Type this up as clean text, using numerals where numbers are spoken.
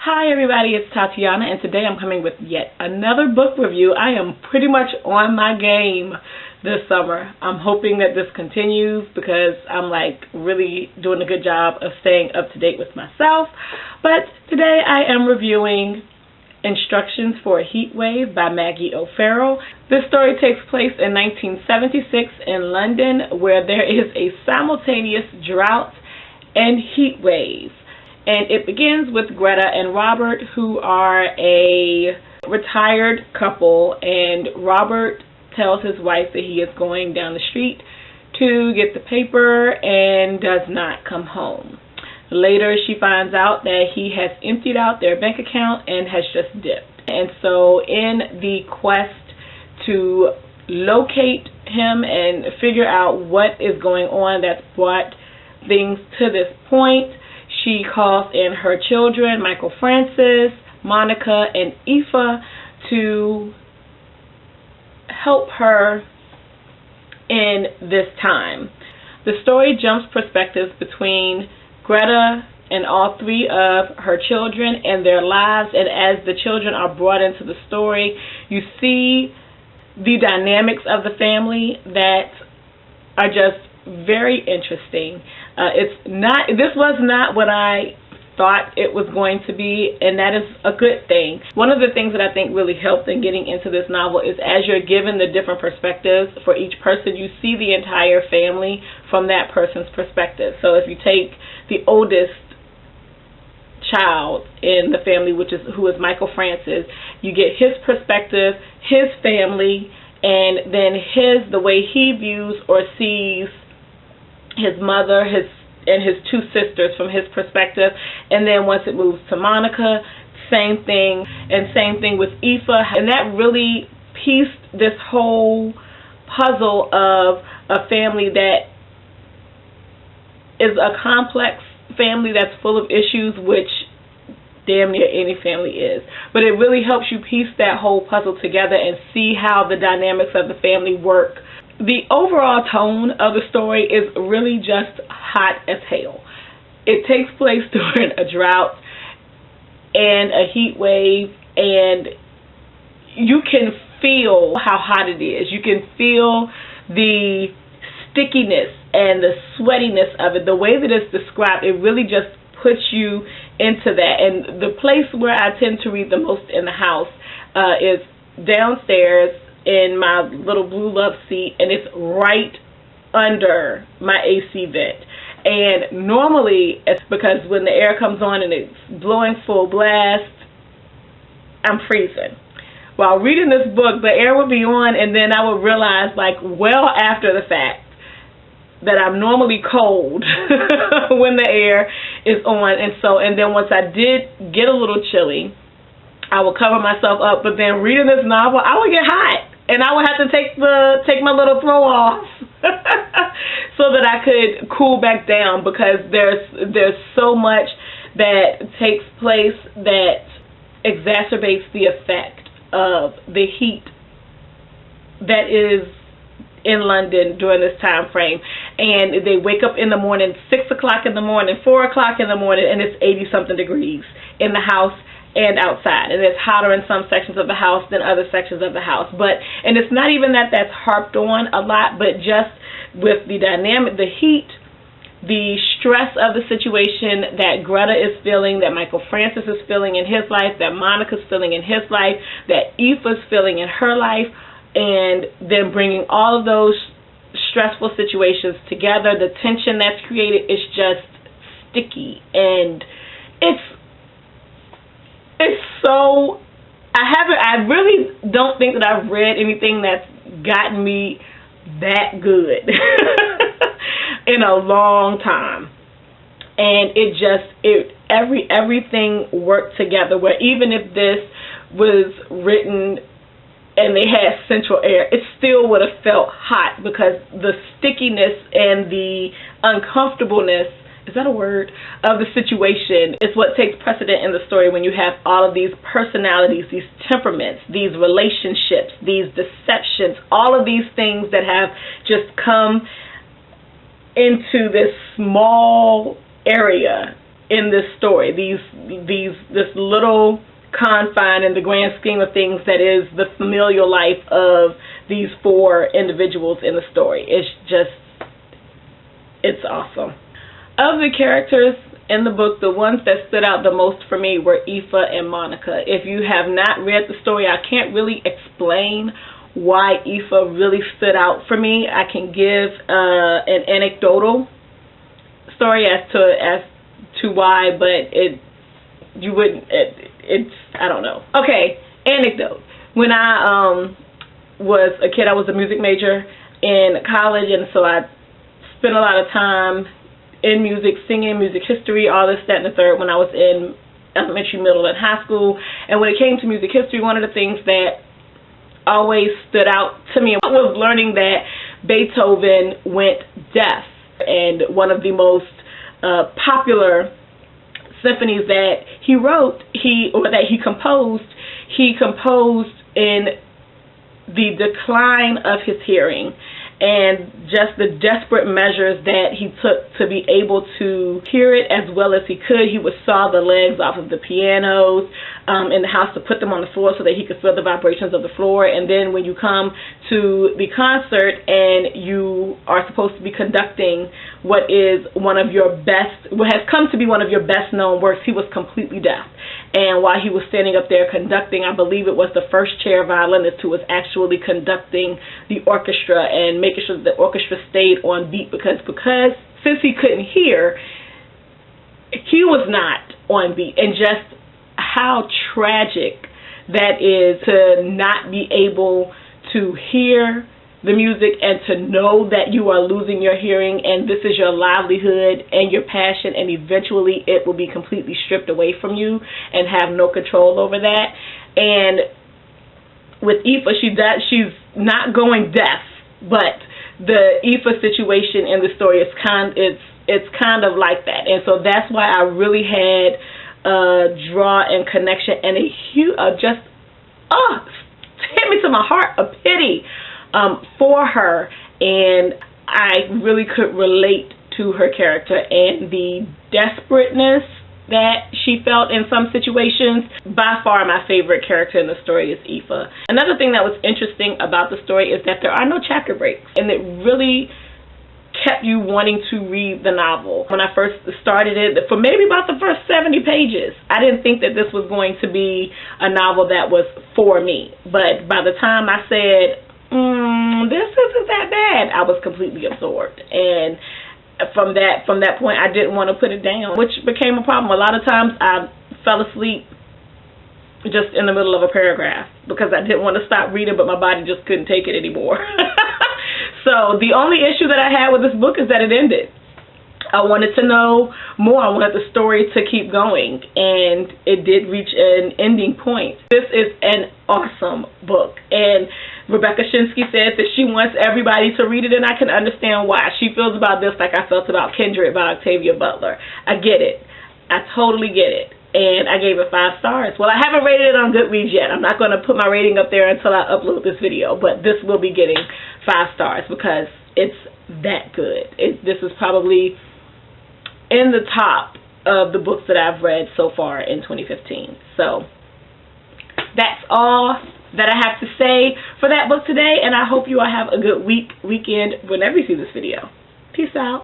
Hi everybody, it's Tatiana, and today I'm coming with yet another book review. I am pretty much on my game this summer. I'm hoping that this continues because I'm really doing a good job of staying up to date with myself. But today I am reviewing Instructions for a Heatwave by Maggie O'Farrell. This story takes place in 1976 in London, where there is a simultaneous drought and heat wave. And it begins with Greta and Robert, who are a retired couple, and Robert tells his wife that he is going down the street to get the paper and does not come home. Later, she finds out that he has emptied out their bank account and has just dipped. And so in the quest to locate him and figure out what is going on that's brought things to this point, she calls in her children, Michael Francis, Monica, and Aoife, to help her in this time. The story jumps perspectives between Greta and all three of her children and their lives, and as the children are brought into the story, you see the dynamics of the family that are just very interesting. This was not what I thought it was going to be, and that is a good thing. One of the things that I think really helped in getting into this novel is as you're given the different perspectives for each person, you see the entire family from that person's perspective. So if you take the oldest child in the family, who is Michael Francis, you get his perspective, his family, and then the way he views or sees his mother, and his two sisters from his perspective. And then once it moves to Monica, same thing, and same thing with Aoife. And that really pieced this whole puzzle of a family that is a complex family that's full of issues, which damn near any family is. But it really helps you piece that whole puzzle together and see how the dynamics of the family work. The overall tone of the story is really just hot as hell. It takes place during a drought and a heat wave, and you can feel how hot it is. You can feel the stickiness and the sweatiness of it. The way that it's described, it really just puts you into that. And the place where I tend to read the most in the house is downstairs in my little blue love seat, and it's right under my AC vent. And normally it's because when the air comes on and it's blowing full blast, I'm freezing. While reading this book, the air would be on, and then I would realize well after the fact that I'm normally cold when the air is on. And then once I did get a little chilly, I would cover myself up, but then reading this novel, I would get hot. And I would have to take my little throw off so that I could cool back down, because there's so much that takes place that exacerbates the effect of the heat that is in London during this time frame. And they wake up in the morning, 6 o'clock in the morning, 4 o'clock in the morning, and it's 80-something degrees in the house and outside, and it's hotter in some sections of the house than other sections of the house. And it's not even that that's harped on a lot, but just with the dynamic, the heat, the stress of the situation that Greta is feeling, that Michael Francis is feeling in his life, that Monica's feeling in his life, that Aoife's feeling in her life, and then bringing all of those stressful situations together, the tension that's created is just sticky, and it's so, I really don't think that I've read anything that's gotten me that good in a long time. And everything worked together, where even if this was written and they had central air, it still would have felt hot, because the stickiness and the uncomfortableness, is that a word, of the situation is what takes precedent in the story when you have all of these personalities, these temperaments, these relationships, these deceptions, all of these things that have just come into this small area in this story. This little confine in the grand scheme of things that is the familial life of these 4 individuals in the story. It's awesome. Of the characters in the book, the ones that stood out the most for me were Aoife and Monica. If you have not read the story, I can't really explain why Aoife really stood out for me. I can give an anecdotal story as to why, but it's I don't know. Okay, anecdote. When I was a kid, I was a music major in college, and so I spent a lot of time in music, singing, music history, all this, that, and the third when I was in elementary, middle, and high school. And when it came to music history, one of the things that always stood out to me was learning that Beethoven went deaf, and one of the most popular symphonies that he wrote, that he composed in the decline of his hearing, and just the desperate measures that he took to be able to hear it as well as he could. He would saw the legs off of the pianos in the house to put them on the floor so that he could feel the vibrations of the floor. And then when you come to the concert and you are supposed to be conducting what has come to be one of your best known works, he was completely deaf. And while he was standing up there conducting, I believe it was the first chair violinist who was actually conducting the orchestra and making sure that the orchestra stayed on beat, because since he couldn't hear, he was not on beat. And just how tragic that is, to not be able to hear the music and to know that you are losing your hearing, and this is your livelihood and your passion, and eventually it will be completely stripped away from you and have no control over that. And with Aoife, she's not going deaf, but the Aoife situation in the story is kind of like that. And so that's why I really had a draw and connection and hit me to my heart, a pity for her, and I really could relate to her character and the desperateness that she felt in some situations. By far my favorite character in the story is Aoife. Another thing that was interesting about the story is that there are no chapter breaks, and it really kept you wanting to read the novel. When I first started it, for maybe about the first 70 pages, I didn't think that this was going to be a novel that was for me. But by the time I said, this isn't that bad, I was completely absorbed. And from that point, I didn't want to put it down, which became a problem. A lot of times I fell asleep just in the middle of a paragraph because I didn't want to stop reading, but my body just couldn't take it anymore. So the only issue that I had with this book is that it ended. I wanted to know more. I wanted the story to keep going, and it did reach an ending point. This is an awesome book, and Rebecca Shinsky said that she wants everybody to read it, and I can understand why. She feels about this like I felt about Kindred by Octavia Butler. I get it. I totally get it. And I gave it 5 stars. Well, I haven't rated it on Goodreads yet. I'm not going to put my rating up there until I upload this video, but this will be getting 5 stars because it's that good. This is probably in the top of the books that I've read so far in 2015. So that's all that I have to say for that book today, and I hope you all have a good weekend whenever you see this video. Peace out.